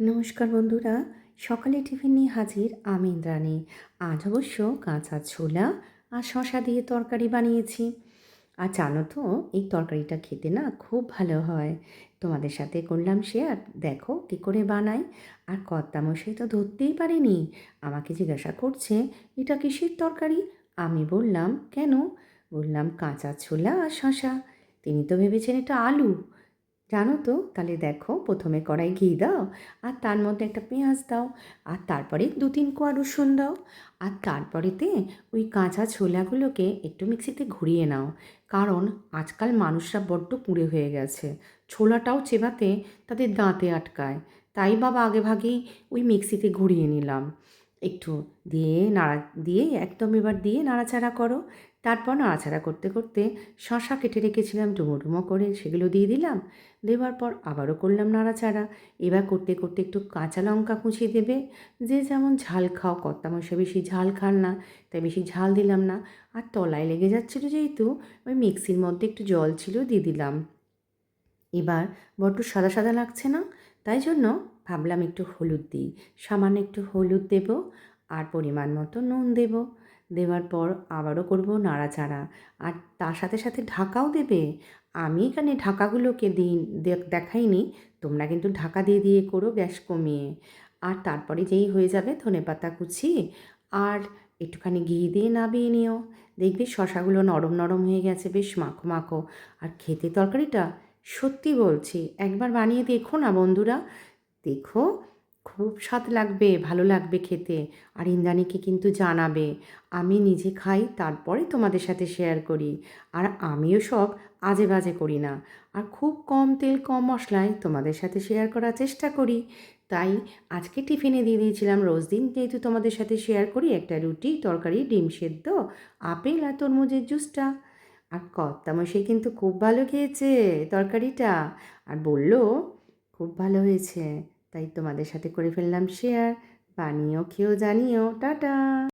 নমস্কার বন্ধুরা, সকালে টিফিন নিয়ে হাজির আমি ইন্দ্রাণী। আজ অবশ্য কাঁচা ছোলা আর শশা দিয়ে তরকারি বানিয়েছি। আর জানো তো, এই তরকারিটা খেতে না খুব ভালো হয়। তোমাদের সাথে করলাম শেয়ার, দেখো কী করে বানাই। আর কর্তামশাই তো ধরতেই পারেনি, আমাকে জিজ্ঞাসা করছে এটা কিসের তরকারি। আমি বললাম কেন, বললাম কাঁচা ছোলা আর শশা। তিনি তো ভেবেছেন এটা আলু। জানো তো, তাহলে দেখো প্রথমে কড়াই ঘি দাও, আর তার মধ্যে একটা পেঁয়াজ দাও, আর তারপরে 2-3 কোয়া রসুন দাও, আর তারপরেতে ওই কাঁচা ছোলাগুলোকে একটু মিক্সিতে ঘুরিয়ে নাও। কারণ আজকাল মানুষরা বড্ড কুঁড়ে হয়ে গেছে, ছোলাটাও চেবাতে তাদের দাঁতে আটকায়। তাই বাবা আগে ভাগেই ওই মিক্সিতে ঘুরিয়ে নিলাম একটু, দিয়ে একদম এবার দিয়ে নাড়াচাড়া করো। তারপর নাড়াচাড়া করতে করতে শশা কেটে রেখেছিলাম ডুমো ডুমো করে, সেগুলো দিয়ে দিলাম। দেওয়ার পর আবারও করলাম নাড়াচাড়া। এবার করতে করতে একটু কাঁচা লঙ্কা কুচিয়ে দেবে, যে যেমন ঝাল খাও, কর্তামশাই বেশি ঝাল খান না, তাই বেশি ঝাল দিলাম না। আর তলায় লেগে যাচ্ছিলো যেহেতু, ওই মিক্সির মধ্যে একটু জল ছিল দিয়ে দিলাম। এবার বড্ড সাদা সাদা লাগছে না, তাই জন্য ভাবলাম একটু হলুদ দিই, সামান্য একটু হলুদ দেব, আর পরিমাণ মতো নুন দেব। দেওয়ার পর আবারও করব নাড়াচাড়া, আর তার সাথে সাথে ঢাকাও দেবে। আমি এখানে ঢাকাগুলোকে দেখাইনি, তোমরা কিন্তু ঢাকা দিয়ে দিয়ে করো গ্যাস কমিয়ে। আর তারপরে যেই হয়ে যাবে ধনেপাতা কুচি আর একটুখানি ঘি দিয়ে নামিয়ে নিও। দেখবি শশাগুলো নরম নরম হয়ে গেছে, বেশ মাখো মাখো। আর খেতে তরকারিটা সত্যি বলছি, একবার বানিয়ে দেখো না বন্ধুরা, দেখো খুব স্বাদ লাগবে, ভালো লাগবে খেতে। আর ইন্দ্রাণীকে কিন্তু জানাবে, আমি নিজে খাই তারপরে তোমাদের সাথে শেয়ার করি। আর আমিও সব আজে বাজে করি না, আর খুব কম তেল কম মশলায় তোমাদের সাথে শেয়ার করার চেষ্টা করি। তাই আজকে টিফিনে দিয়ে দিয়েছিলাম, রোজ দিন যেহেতু তোমাদের সাথে শেয়ার করি, একটা রুটি, তরকারি, ডিম সেদ্ধ, আপেল আর তরমুজের জুসটা। আর কর্তামশাই কিন্তু খুব ভালো খেয়েছে তরকারিটা, আর বলল খুব ভালো হয়েছে। তাই তোমাদের সাথে করে ফেললাম শেয়ার। বানিয়েও খেয়েও জানিও। টাটা।